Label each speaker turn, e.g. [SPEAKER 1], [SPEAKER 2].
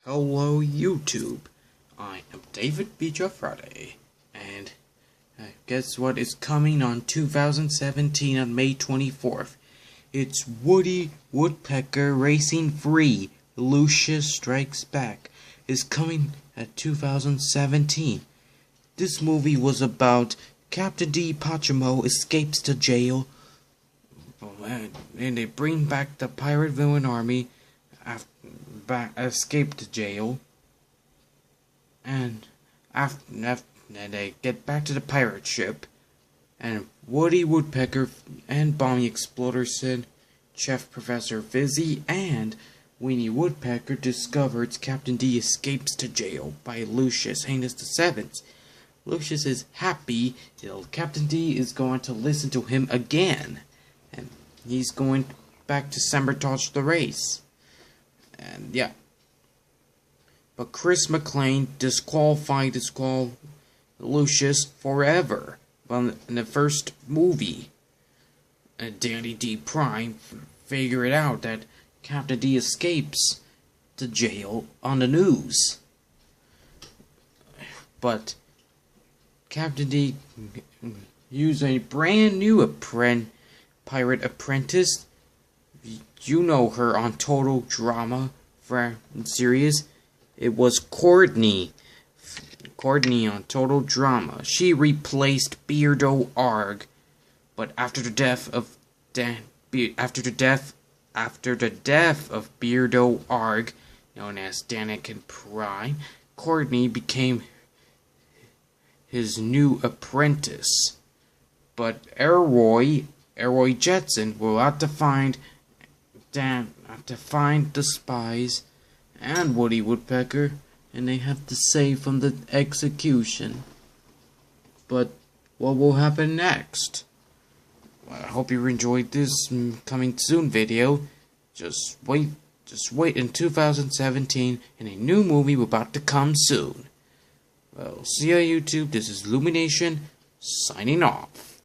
[SPEAKER 1] Hello YouTube, I am David Beecher Friday, and guess what is coming on 2017 on May 24th? It's Woodpecker Racing Free, Lucius Strikes Back, is coming at 2017. This movie was about Captain D. Pachimo escapes to jail, and they bring back the pirate villain army after escaped to jail, and after they get back to the pirate ship, and Woody Woodpecker and Bommy Exploderson, Chef Professor Fizzy, and Weenie Woodpecker discovers Captain D escapes to jail by Lucius Heinous VII. Lucius is happy that Captain D is going to listen to him again, and he's going back to sabotage the race. And yeah. But Chris McClane disqualified Lucius forever in the first movie. And Danny D. Prime figured out that Captain D escapes to jail on the news. But Captain D used a brand new pirate apprentice. You know her on Total Drama series. It was Courtney on Total Drama. She replaced Beardo Arg, but after the death of Beardo Arg, known as Danica Prime, Courtney became his new apprentice. But Elroy Jetson will have to find the spies and Woody Woodpecker, and they have to save from the execution. But what will happen next? Well, I hope you enjoyed this coming soon video. Just wait in 2017, and a new movie will about to come soon. Well, see ya YouTube, this is Illumination, signing off.